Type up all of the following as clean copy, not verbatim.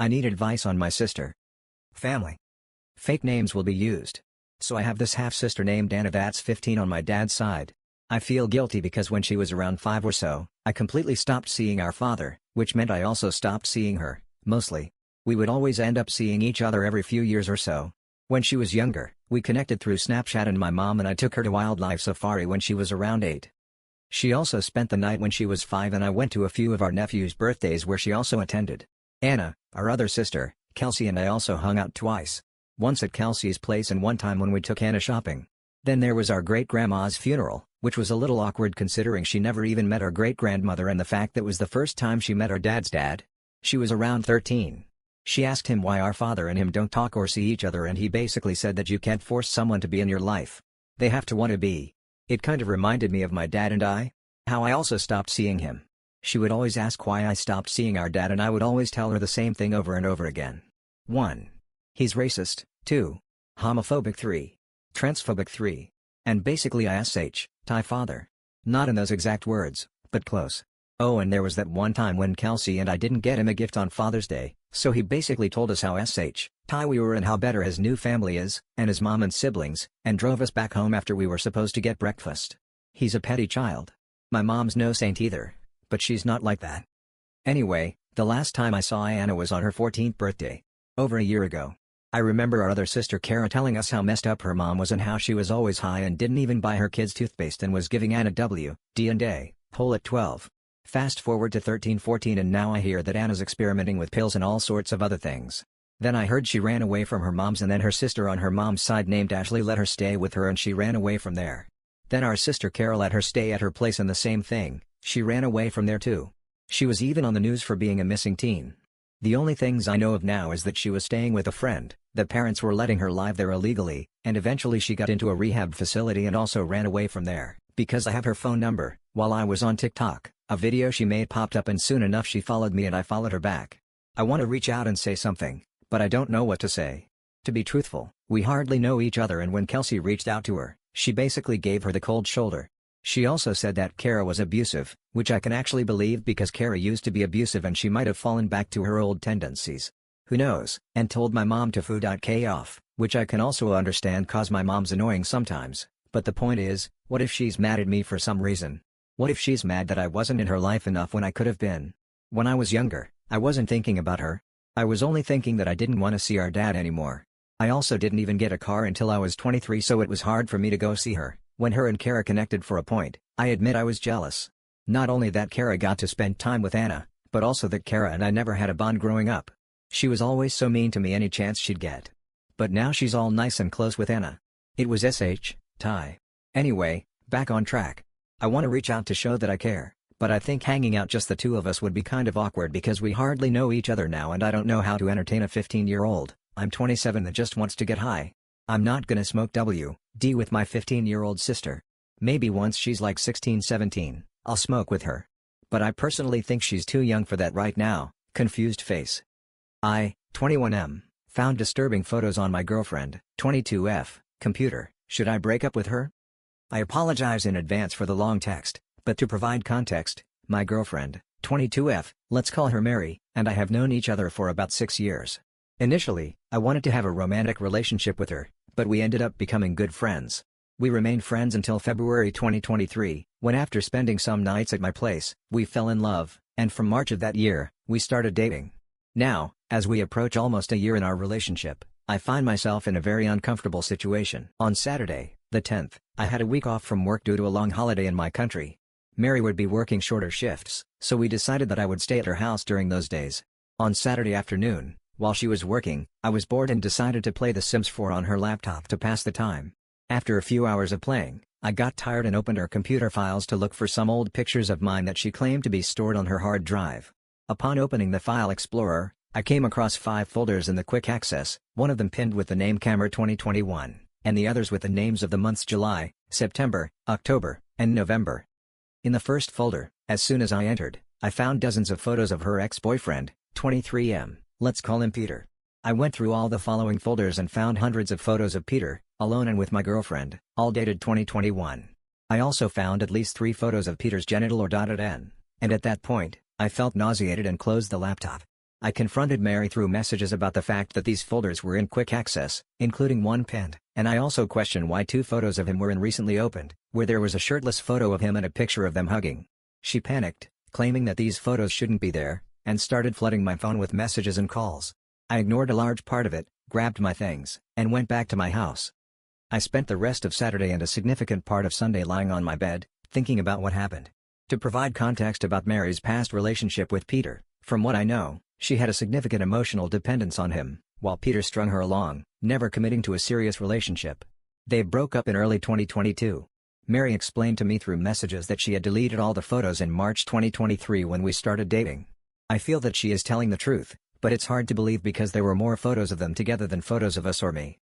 I need advice on my sister. Family. Fake names will be used. So I have this half-sister named Anna that's 15 on my dad's side. I feel guilty because when she was around 5 or so, I completely stopped seeing our father, which meant I also stopped seeing her, mostly. We would always end up seeing each other every few years or so. When she was younger, we connected through Snapchat and my mom and I took her to wildlife safari when she was around 8. She also spent the night when she was 5 and I went to a few of our nephew's birthdays where she also attended. Anna, our other sister, Kelsey and I also hung out twice. Once at Kelsey's place and one time when we took Anna shopping. Then there was our great-grandma's funeral, which was a little awkward considering she never even met our great-grandmother and the fact that was the first time she met our dad's dad. She was around 13. She asked him why our father and him don't talk or see each other and he basically said that you can't force someone to be in your life. They have to want to be. It kind of reminded me of my dad and I. How I also stopped seeing him. She would always ask why I stopped seeing our dad and I would always tell her the same thing over and over again. 1. He's racist. 2. Homophobic. 3. Transphobic. 3. And basically Thai father. Not in those exact words, but close. Oh, and there was that one time when Kelsey and I didn't get him a gift on Father's Day, so he basically told us how Thai we were and how better his new family is, and his mom and siblings, and drove us back home after we were supposed to get breakfast. He's a petty child. My mom's no saint either, but she's not like that. Anyway, the last time I saw Anna was on her 14th birthday. Over a year ago. I remember our other sister Kara telling us how messed up her mom was and how she was always high and didn't even buy her kids toothpaste and was giving Anna D and A, whole at 12. Fast forward to 13-14 and now I hear that Anna's experimenting with pills and all sorts of other things. Then I heard she ran away from her mom's and then her sister on her mom's side named Ashley let her stay with her and she ran away from there. Then our sister Carol let her stay at her place and the same thing, she ran away from there too. She was even on the news for being a missing teen. The only things I know of now is that she was staying with a friend, the parents were letting her live there illegally, and eventually she got into a rehab facility and also ran away from there, because I have her phone number. While I was on TikTok, a video she made popped up and soon enough she followed me and I followed her back. I want to reach out and say something, but I don't know what to say. To be truthful, we hardly know each other and when Kelsey reached out to her, she basically gave her the cold shoulder. She also said that Kara was abusive, which I can actually believe because Kara used to be abusive and she might have fallen back to her old tendencies. Who knows, and told my mom to foo.k off, which I can also understand cause my mom's annoying sometimes, but the point is, what if she's mad at me for some reason? What if she's mad that I wasn't in her life enough when I could have been? When I was younger, I wasn't thinking about her. I was only thinking that I didn't want to see our dad anymore. I also didn't even get a car until I was 23 so it was hard for me to go see her. When her and Kara connected for a point, I admit I was jealous. Not only that Kara got to spend time with Anna, but also that Kara and I never had a bond growing up. She was always so mean to me any chance she'd get. But now she's all nice and close with Anna. It was Thai. Anyway, back on track. I want to reach out to show that I care, but I think hanging out just the two of us would be kind of awkward because we hardly know each other now and I don't know how to entertain a 15-year-old. I'm 27 that just wants to get high. I'm not gonna smoke WD with my 15-year-old sister. Maybe once she's like 16-17, I'll smoke with her. But I personally think she's too young for that right now. Confused face. I, 21M, found disturbing photos on my girlfriend, 22F, computer. Should I break up with her? I apologize in advance for the long text, but to provide context, my girlfriend, 22F, let's call her Mary, and I have known each other for about 6 years. Initially, I wanted to have a romantic relationship with her, but we ended up becoming good friends. We remained friends until February 2023, when after spending some nights at my place, we fell in love, and from March of that year, we started dating. Now, as we approach almost a year in our relationship, I find myself in a very uncomfortable situation. On Saturday, the 10th, I had a week off from work due to a long holiday in my country. Mary would be working shorter shifts, so we decided that I would stay at her house during those days. On Saturday afternoon, while she was working, I was bored and decided to play The Sims 4 on her laptop to pass the time. After a few hours of playing, I got tired and opened her computer files to look for some old pictures of mine that she claimed to be stored on her hard drive. Upon opening the File Explorer, I came across 5 folders in the Quick Access, one of them pinned with the name Camera 2021, and the others with the names of the months July, September, October, and November. In the first folder, as soon as I entered, I found dozens of photos of her ex-boyfriend, 23M. Let's call him Peter. I went through all the following folders and found hundreds of photos of Peter, alone and with my girlfriend, all dated 2021. I also found at least 3 photos of Peter's genital or .n, and at that point, I felt nauseated and closed the laptop. I confronted Mary through messages about the fact that these folders were in quick access, including one pinned, and I also questioned why 2 photos of him were in recently opened, where there was a shirtless photo of him and a picture of them hugging. She panicked, claiming that these photos shouldn't be there, and started flooding my phone with messages and calls. I ignored a large part of it, grabbed my things, and went back to my house. I spent the rest of Saturday and a significant part of Sunday lying on my bed, thinking about what happened. To provide context about Mary's past relationship with Peter, from what I know, she had a significant emotional dependence on him, while Peter strung her along, never committing to a serious relationship. They broke up in early 2022. Mary explained to me through messages that she had deleted all the photos in March 2023 when we started dating. I feel that she is telling the truth, but it's hard to believe because there were more photos of them together than photos of us or me.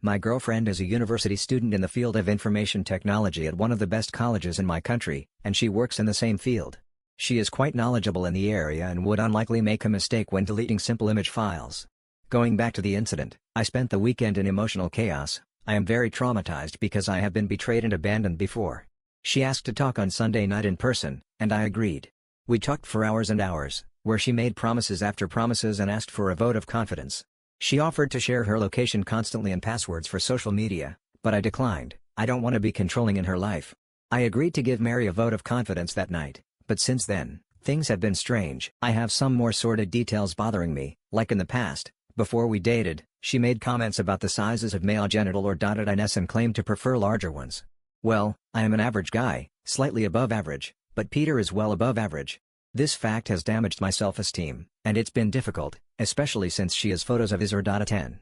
My girlfriend is a university student in the field of information technology at one of the best colleges in my country, and she works in the same field. She is quite knowledgeable in the area and would unlikely make a mistake when deleting simple image files. Going back to the incident, I spent the weekend in emotional chaos. I am very traumatized because I have been betrayed and abandoned before. She asked to talk on Sunday night in person, and I agreed. We talked for hours and hours, where she made promises after promises and asked for a vote of confidence. She offered to share her location constantly and passwords for social media, but I declined. I don't want to be controlling in her life. I agreed to give Mary a vote of confidence that night. But since then, things have been strange. I have some more sordid details bothering me, like in the past, before we dated, she made comments about the sizes of male genital or .ins and claimed to prefer larger ones. Well, I am an average guy, slightly above average, but Peter is well above average. This fact has damaged my self-esteem, and it's been difficult, especially since she has photos of his or .10.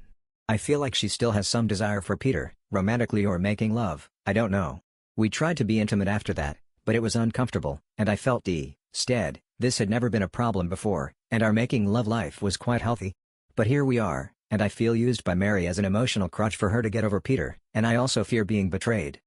I feel like she still has some desire for Peter, romantically or making love, I don't know. We tried to be intimate after that, but it was uncomfortable, and I felt instead, this had never been a problem before, and our making love life was quite healthy. But here we are, and I feel used by Mary as an emotional crutch for her to get over Peter, and I also fear being betrayed.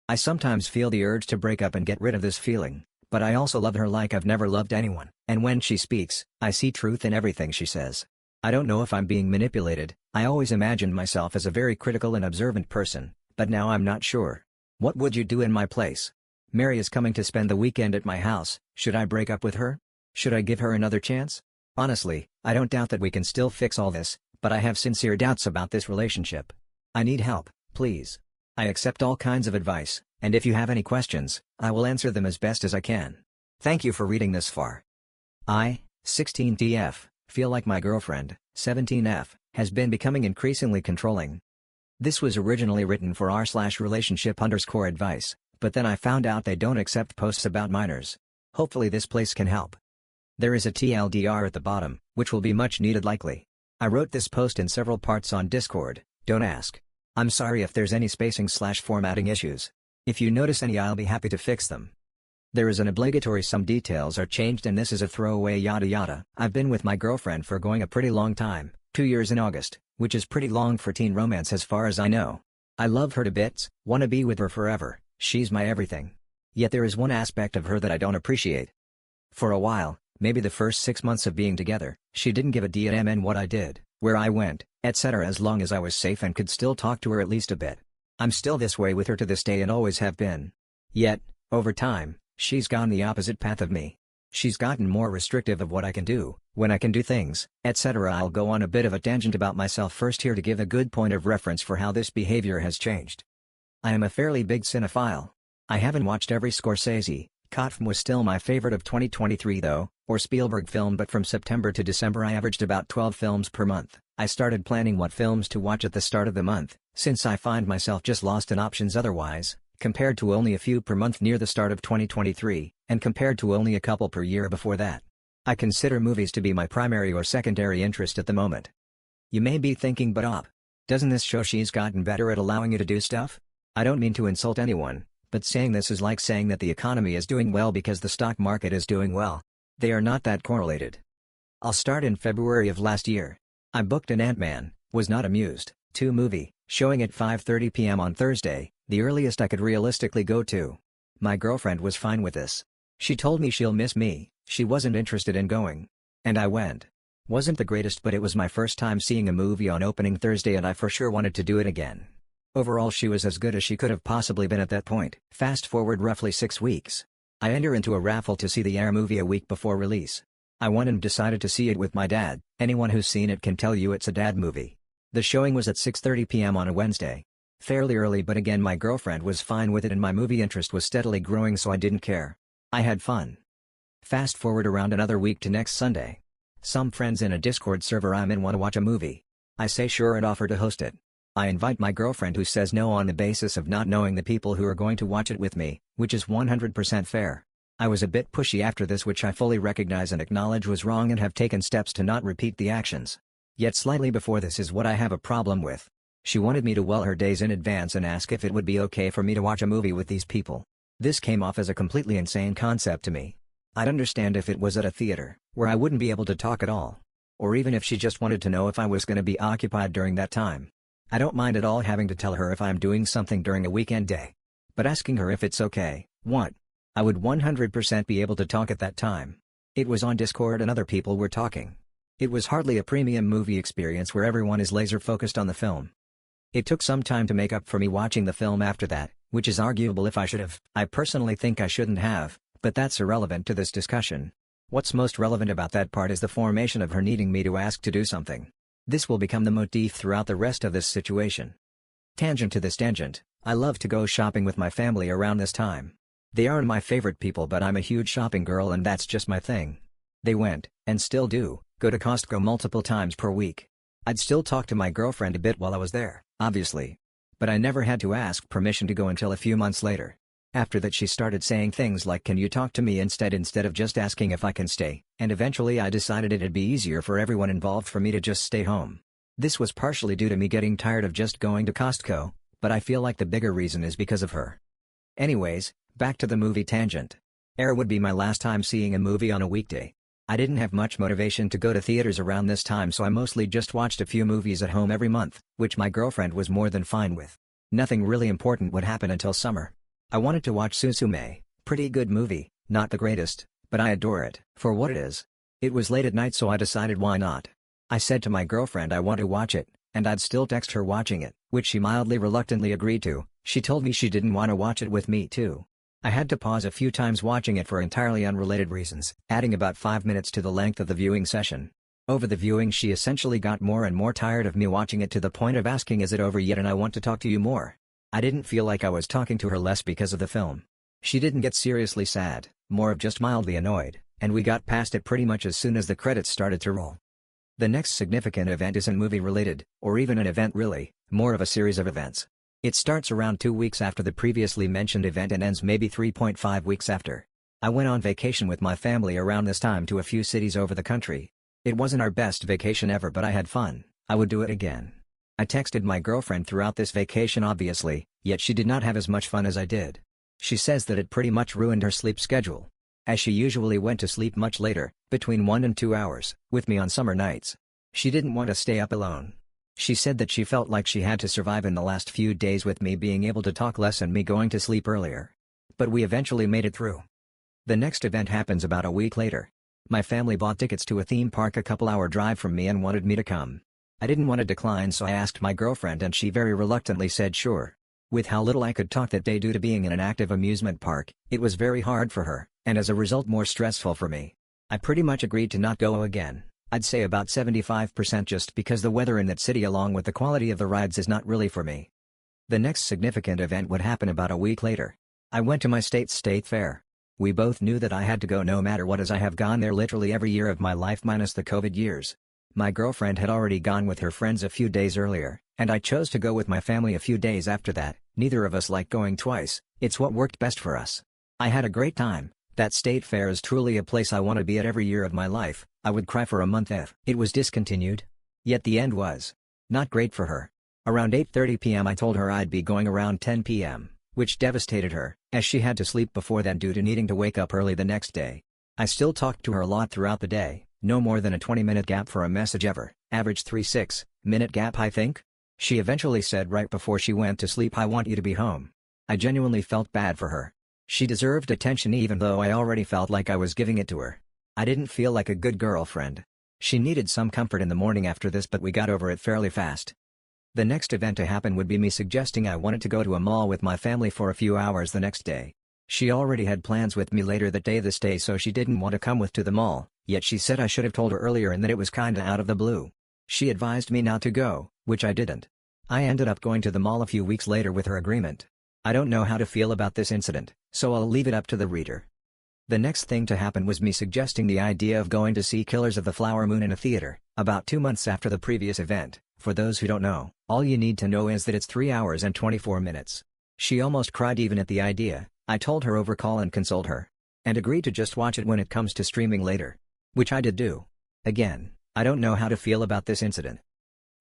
I sometimes feel the urge to break up and get rid of this feeling, but I also love her like I've never loved anyone, and when she speaks, I see truth in everything she says. I don't know if I'm being manipulated. I always imagined myself as a very critical and observant person, but now I'm not sure. What would you do in my place? Mary is coming to spend the weekend at my house. Should I break up with her? Should I give her another chance? Honestly, I don't doubt that we can still fix all this, but I have sincere doubts about this relationship. I need help, please. I accept all kinds of advice, and if you have any questions, I will answer them as best as I can. Thank you for reading this far. I, 16TF, feel like my girlfriend, 17F, has been becoming increasingly controlling. This was originally written for r/relationship_advice. But then I found out they don't accept posts about minors. Hopefully this place can help. There is a TLDR at the bottom, which will be much needed likely. I wrote this post in several parts on Discord, don't ask. I'm sorry if there's any spacing/formatting issues. If you notice any, I'll be happy to fix them. There is an obligatory some details are changed and this is a throwaway yada yada. I've been with my girlfriend for going a pretty long time, 2 years in August, which is pretty long for teen romance as far as I know. I love her to bits, wanna be with her forever. She's my everything. Yet there is one aspect of her that I don't appreciate. For a while, maybe the first 6 months of being together, she didn't give a damn what I did, where I went, etc. as long as I was safe and could still talk to her at least a bit. I'm still this way with her to this day and always have been. Yet, over time, she's gone the opposite path of me. She's gotten more restrictive of what I can do, when I can do things, etc. I'll go on a bit of a tangent about myself first here to give a good point of reference for how this behavior has changed. I am a fairly big cinephile. I haven't watched every Scorsese. Film was still my favorite of 2023 though, or Spielberg film, but from September to December I averaged about 12 films per month. I started planning what films to watch at the start of the month, since I find myself just lost in options otherwise, compared to only a few per month near the start of 2023, and compared to only a couple per year before that. I consider movies to be my primary or secondary interest at the moment. You may be thinking, but doesn't this show she's gotten better at allowing you to do stuff? I don't mean to insult anyone, but saying this is like saying that the economy is doing well because the stock market is doing well. They are not that correlated. I'll start in February of last year. I booked an Ant-Man, was not amused, 2 movie, showing at 5:30 p.m. on Thursday, the earliest I could realistically go to. My girlfriend was fine with this. She told me she'll miss me, she wasn't interested in going. And I went. Wasn't the greatest, but it was my first time seeing a movie on opening Thursday and I for sure wanted to do it again. Overall she was as good as she could have possibly been at that point. Fast forward roughly 6 weeks. I enter into a raffle to see the Air movie a week before release. I went and decided to see it with my dad. Anyone who's seen it can tell you it's a dad movie. The showing was at 6:30 p.m. on a Wednesday. Fairly early, but again my girlfriend was fine with it and my movie interest was steadily growing, so I didn't care. I had fun. Fast forward around another week to next Sunday. Some friends in a Discord server I'm in want to watch a movie. I say sure and offer to host it. I invite my girlfriend, who says no on the basis of not knowing the people who are going to watch it with me, which is 100% fair. I was a bit pushy after this, which I fully recognize and acknowledge was wrong and have taken steps to not repeat the actions. Yet slightly before this is what I have a problem with. She wanted me to well her days in advance and ask if it would be okay for me to watch a movie with these people. This came off as a completely insane concept to me. I'd understand if it was at a theater, where I wouldn't be able to talk at all. Or even if she just wanted to know if I was going to be occupied during that time. I don't mind at all having to tell her if I'm doing something during a weekend day. But asking her if it's okay, what? I would 100% be able to talk at that time. It was on Discord and other people were talking. It was hardly a premium movie experience where everyone is laser focused on the film. It took some time to make up for me watching the film after that, which is arguable if I should have. I personally think I shouldn't have, but that's irrelevant to this discussion. What's most relevant about that part is the formation of her needing me to ask to do something. This will become the motif throughout the rest of this situation. Tangent to this tangent, I love to go shopping with my family around this time. They aren't my favorite people, but I'm a huge shopping girl and that's just my thing. They went, and still do, go to Costco multiple times per week. I'd still talk to my girlfriend a bit while I was there, obviously. But I never had to ask permission to go until a few months later. After that she started saying things like, "Can you talk to me instead of just asking if I can stay," and eventually I decided it'd be easier for everyone involved for me to just stay home. This was partially due to me getting tired of just going to Costco, but I feel like the bigger reason is because of her. Anyways, back to the movie tangent. It would be my last time seeing a movie on a weekday. I didn't have much motivation to go to theaters around this time, so I mostly just watched a few movies at home every month, which my girlfriend was more than fine with. Nothing really important would happen until summer. I wanted to watch Suzume, pretty good movie, not the greatest, but I adore it for what it is. It was late at night, so I decided why not. I said to my girlfriend I want to watch it, and I'd still text her watching it, which she mildly reluctantly agreed to. She told me she didn't want to watch it with me too. I had to pause a few times watching it for entirely unrelated reasons, adding about 5 minutes to the length of the viewing session. Over the viewing she essentially got more and more tired of me watching it, to the point of asking, "Is it over yet, and I want to talk to you more." I didn't feel like I was talking to her less because of the film. She didn't get seriously sad, more of just mildly annoyed, and we got past it pretty much as soon as the credits started to roll. The next significant event isn't movie related, or even an event really, more of a series of events. It starts around 2 weeks after the previously mentioned event and ends maybe 3.5 weeks after. I went on vacation with my family around this time to a few cities over the country. It wasn't our best vacation ever, but I had fun. I would do it again. I texted my girlfriend throughout this vacation obviously, yet she did not have as much fun as I did. She says that it pretty much ruined her sleep schedule, as she usually went to sleep much later, between 1 and 2 hours, with me on summer nights. She didn't want to stay up alone. She said that she felt like she had to survive in the last few days with me being able to talk less and me going to sleep earlier. But we eventually made it through. The next event happens about a week later. My family bought tickets to a theme park a couple-hour drive from me and wanted me to come. I didn't want to decline, so I asked my girlfriend and she very reluctantly said sure. With how little I could talk that day due to being in an active amusement park, it was very hard for her, and as a result more stressful for me. I pretty much agreed to not go again. I'd say about 75%, just because the weather in that city along with the quality of the rides is not really for me. The next significant event would happen about a week later. I went to my state's state fair. We both knew that I had to go no matter what, as I have gone there literally every year of my life minus the COVID years. My girlfriend had already gone with her friends a few days earlier, and I chose to go with my family a few days after that. Neither of us like going twice, it's what worked best for us. I had a great time. That state fair is truly a place I want to be at every year of my life. I would cry for a month if it was discontinued. Yet the end was not great for her. Around 8:30 p.m. I told her I'd be going around 10 p.m., which devastated her, as she had to sleep before then due to needing to wake up early the next day. I still talked to her a lot throughout the day, no more than a 20-minute gap for a message ever, average 3-6-minute gap I think. She eventually said right before she went to sleep, "I want you to be home." I genuinely felt bad for her. She deserved attention even though I already felt like I was giving it to her. I didn't feel like a good girlfriend. She needed some comfort in the morning after this, but we got over it fairly fast. The next event to happen would be me suggesting I wanted to go to a mall with my family for a few hours the next day. She already had plans with me later that day, so she didn't want to come with to the mall, yet she said I should have told her earlier and that it was kinda out of the blue. She advised me not to go, which I didn't. I ended up going to the mall a few weeks later with her agreement. I don't know how to feel about this incident, so I'll leave it up to the reader. The next thing to happen was me suggesting the idea of going to see Killers of the Flower Moon in a theater, about 2 months after the previous event. For those who don't know, all you need to know is that it's 3 hours and 24 minutes. She almost cried even at the idea. I told her over call and consoled her. And agreed to just watch it when it comes to streaming later. Which I did do. Again, I don't know how to feel about this incident.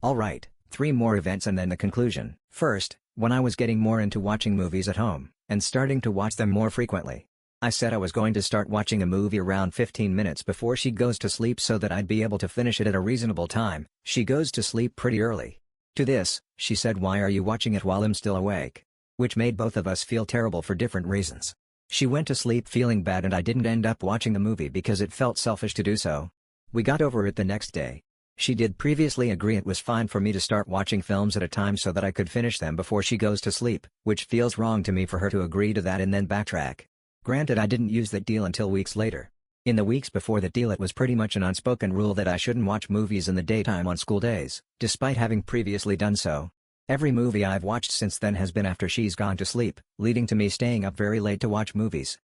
Alright, 3 more events and then the conclusion. First, when I was getting more into watching movies at home, and starting to watch them more frequently. I said I was going to start watching a movie around 15 minutes before she goes to sleep so that I'd be able to finish it at a reasonable time. She goes to sleep pretty early. To this, she said, "Why are you watching it while I'm still awake?" Which made both of us feel terrible for different reasons. She went to sleep feeling bad and I didn't end up watching the movie because it felt selfish to do so. We got over it the next day. She did previously agree it was fine for me to start watching films at a time so that I could finish them before she goes to sleep, which feels wrong to me for her to agree to that and then backtrack. Granted, I didn't use that deal until weeks later. In the weeks before that deal it was pretty much an unspoken rule that I shouldn't watch movies in the daytime on school days, despite having previously done so. Every movie I've watched since then has been after she's gone to sleep, leading to me staying up very late to watch movies.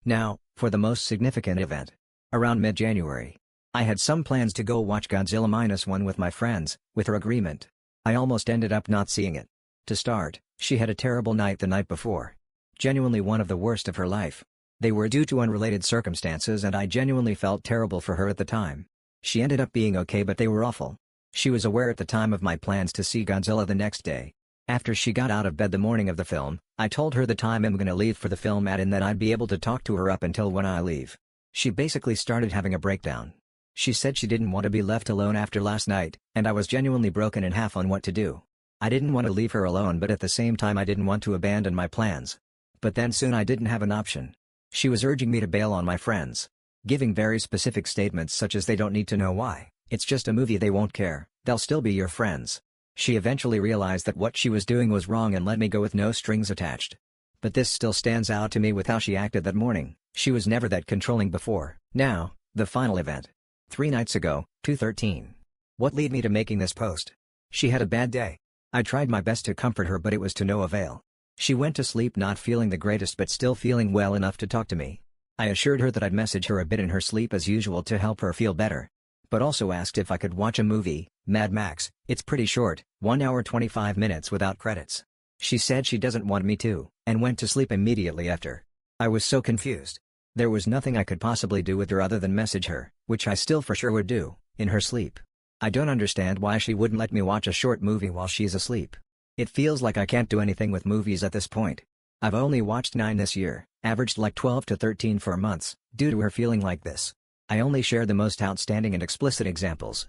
Now, for the most significant event. Around mid-January. I had some plans to go watch Godzilla -1 with my friends, with her agreement. I almost ended up not seeing it. To start, she had a terrible night the night before. Genuinely one of the worst of her life. They were due to unrelated circumstances and I genuinely felt terrible for her at the time. She ended up being okay but they were awful. She was aware at the time of my plans to see Godzilla the next day. After she got out of bed the morning of the film, I told her the time I'm gonna leave for the film at and that I'd be able to talk to her up until when I leave. She basically started having a breakdown. She said she didn't want to be left alone after last night, and I was genuinely broken in half on what to do. I didn't want to leave her alone but at the same time I didn't want to abandon my plans. But then soon I didn't have an option. She was urging me to bail on my friends. Giving very specific statements such as they don't need to know why, it's just a movie, they won't care, they'll still be your friends. She eventually realized that what she was doing was wrong and let me go with no strings attached. But this still stands out to me with how she acted that morning. She was never that controlling before. Now, the final event. 3 nights ago, 2:13. What led me to making this post? She had a bad day. I tried my best to comfort her but it was to no avail. She went to sleep not feeling the greatest but still feeling well enough to talk to me. I assured her that I'd message her a bit in her sleep as usual to help her feel better. But also asked if I could watch a movie, Mad Max. It's pretty short, 1 hour 25 minutes without credits. She said she doesn't want me to, and went to sleep immediately after. I was so confused. There was nothing I could possibly do with her other than message her, which I still for sure would do, in her sleep. I don't understand why she wouldn't let me watch a short movie while she's asleep. It feels like I can't do anything with movies at this point. I've only watched 9 this year, averaged like 12 to 13 for months, due to her feeling like this. I only share the most outstanding and explicit examples.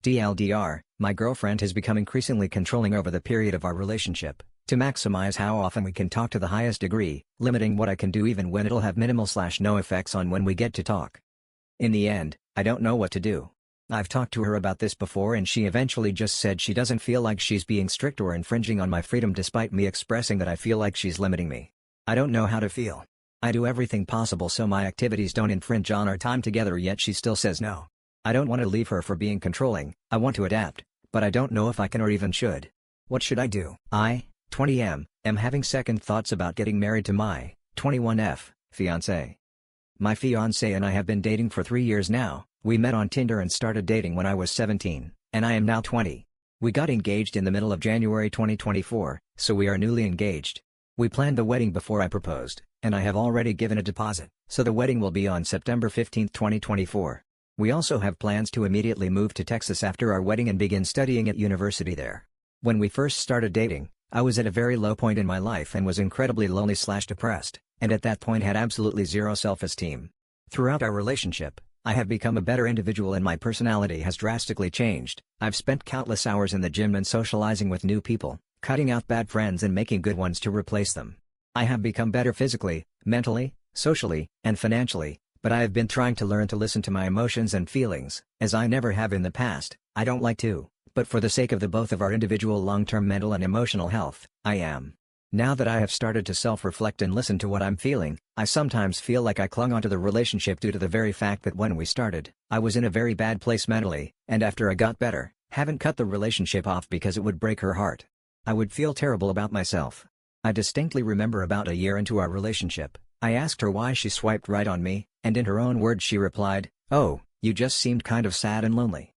TLDR, my girlfriend has become increasingly controlling over the period of our relationship, to maximize how often we can talk to the highest degree, limiting what I can do even when it'll have minimal/no effects on when we get to talk. In the end, I don't know what to do. I've talked to her about this before and she eventually just said she doesn't feel like she's being strict or infringing on my freedom despite me expressing that I feel like she's limiting me. I don't know how to feel. I do everything possible so my activities don't infringe on our time together yet she still says no. I don't want to leave her for being controlling, I want to adapt, but I don't know if I can or even should. What should I do? I, 20M, am having second thoughts about getting married to my, 21F, fiancé. My fiancé and I have been dating for 3 years now. We met on Tinder and started dating when I was 17, and I am now 20. We got engaged in the middle of January 2024, so we are newly engaged. We planned the wedding before I proposed, and I have already given a deposit, so the wedding will be on September 15, 2024. We also have plans to immediately move to Texas after our wedding and begin studying at university there. When we first started dating, I was at a very low point in my life and was incredibly lonely/depressed, and at that point had absolutely zero self-esteem. Throughout our relationship, I have become a better individual and my personality has drastically changed. I've spent countless hours in the gym and socializing with new people, cutting out bad friends and making good ones to replace them. I have become better physically, mentally, socially, and financially, but I have been trying to learn to listen to my emotions and feelings, as I never have in the past. I don't like to, but for the sake of the both of our individual long-term mental and emotional health, I am. Now that I have started to self-reflect and listen to what I'm feeling, I sometimes feel like I clung onto the relationship due to the very fact that when we started, I was in a very bad place mentally, and after I got better, haven't cut the relationship off because it would break her heart. I would feel terrible about myself. I distinctly remember about a year into our relationship, I asked her why she swiped right on me, and in her own words she replied, "Oh, you just seemed kind of sad and lonely."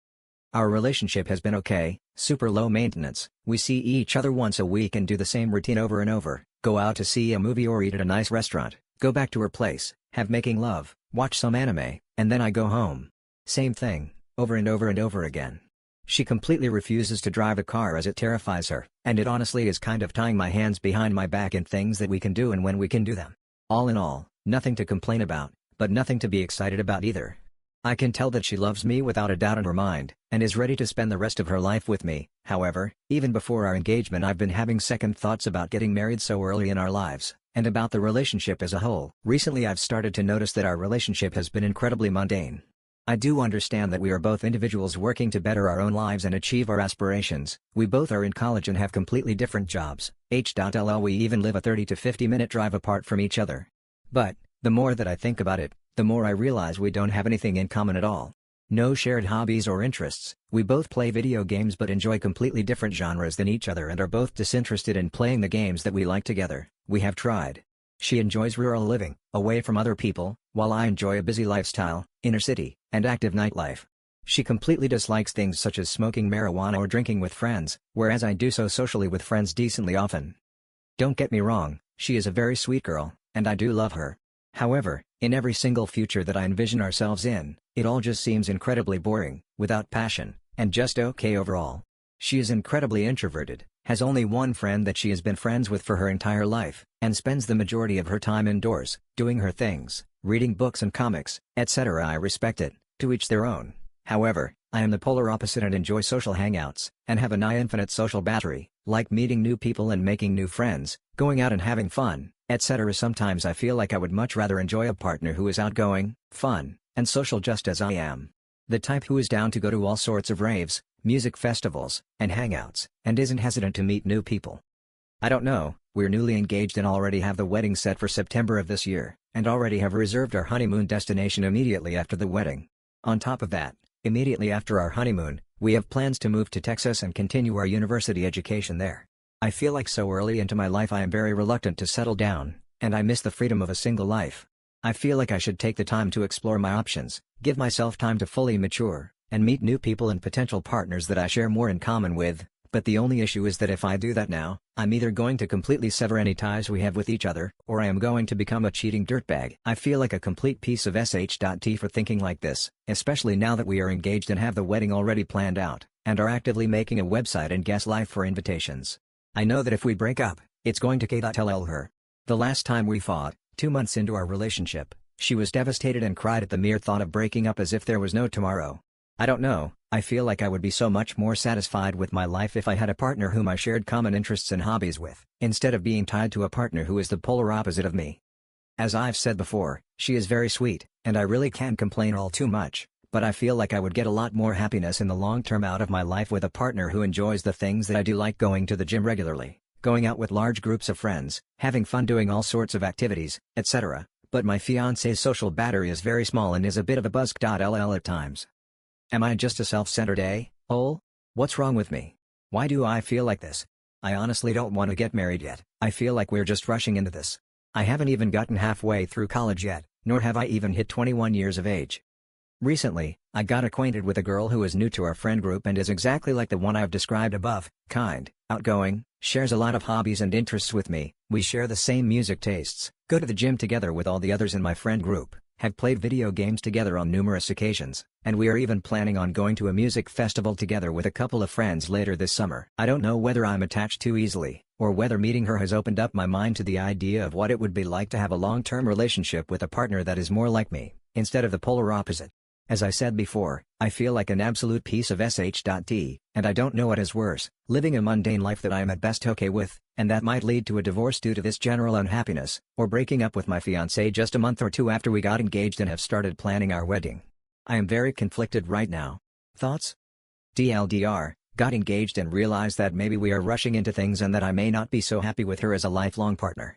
Our relationship has been okay, super low maintenance. We see each other once a week and do the same routine over and over, go out to see a movie or eat at a nice restaurant, go back to her place, have making love, watch some anime, and then I go home. Same thing, over and over and over again. She completely refuses to drive a car as it terrifies her, and it honestly is kind of tying my hands behind my back in things that we can do and when we can do them. All in all, nothing to complain about, but nothing to be excited about either. I can tell that she loves me without a doubt in her mind, and is ready to spend the rest of her life with me. However, even before our engagement I've been having second thoughts about getting married so early in our lives, and about the relationship as a whole. Recently I've started to notice that our relationship has been incredibly mundane. I do understand that we are both individuals working to better our own lives and achieve our aspirations. We both are in college and have completely different jobs. HLL we even live a 30 to 50 minute drive apart from each other. But, the more that I think about it, the more I realize we don't have anything in common at all. No shared hobbies or interests. We both play video games but enjoy completely different genres than each other and are both disinterested in playing the games that we like together. We have tried. She enjoys rural living, away from other people, while I enjoy a busy lifestyle, inner city, and active nightlife. She completely dislikes things such as smoking marijuana or drinking with friends, whereas I do so socially with friends decently often. Don't get me wrong, she is a very sweet girl, and I do love her. However, in every single future that I envision ourselves in, it all just seems incredibly boring, without passion, and just okay overall. She is incredibly introverted, has only one friend that she has been friends with for her entire life, and spends the majority of her time indoors, doing her things, reading books and comics, etc. I respect it, to each their own. However, I am the polar opposite and enjoy social hangouts, and have a nigh infinite social battery, like meeting new people and making new friends, going out and having fun, etc. Sometimes I feel like I would much rather enjoy a partner who is outgoing, fun, and social just as I am. The type who is down to go to all sorts of raves, music festivals, and hangouts, and isn't hesitant to meet new people. I don't know, we're newly engaged and already have the wedding set for September of this year, and already have reserved our honeymoon destination immediately after the wedding. On top of that, immediately after our honeymoon, we have plans to move to Texas and continue our university education there. I feel like so early into my life I am very reluctant to settle down, and I miss the freedom of a single life. I feel like I should take the time to explore my options, give myself time to fully mature, and meet new people and potential partners that I share more in common with, but the only issue is that if I do that now, I'm either going to completely sever any ties we have with each other, or I am going to become a cheating dirtbag. I feel like a complete piece of sh.t for thinking like this, especially now that we are engaged and have the wedding already planned out, and are actively making a website and guest live for invitations. I know that if we break up, it's going to k.ll her. The last time we fought, 2 months into our relationship, she was devastated and cried at the mere thought of breaking up as if there was no tomorrow. I don't know, I feel like I would be so much more satisfied with my life if I had a partner whom I shared common interests and hobbies with, instead of being tied to a partner who is the polar opposite of me. As I've said before, she is very sweet, and I really can't complain all too much, but I feel like I would get a lot more happiness in the long term out of my life with a partner who enjoys the things that I do, like going to the gym regularly, going out with large groups of friends, having fun doing all sorts of activities, etc. But my fiance's social battery is very small and is a bit of a busk.ll at times. Am I just a self-centered a-hole? What's wrong with me? Why do I feel like this? I honestly don't want to get married yet. I feel like we're just rushing into this. I haven't even gotten halfway through college yet, nor have I even hit 21 years of age. Recently, I got acquainted with a girl who is new to our friend group and is exactly like the one I've described above, kind, outgoing, shares a lot of hobbies and interests with me, we share the same music tastes, go to the gym together with all the others in my friend group, have played video games together on numerous occasions, and we are even planning on going to a music festival together with a couple of friends later this summer. I don't know whether I'm attached too easily, or whether meeting her has opened up my mind to the idea of what it would be like to have a long-term relationship with a partner that is more like me, instead of the polar opposite. As I said before, I feel like an absolute piece of sh.t, and I don't know what is worse, living a mundane life that I am at best okay with, and that might lead to a divorce due to this general unhappiness, or breaking up with my fiancé just a month or two after we got engaged and have started planning our wedding. I am very conflicted right now. Thoughts? TLDR, Got engaged and realized that maybe we are rushing into things and that I may not be so happy with her as a lifelong partner.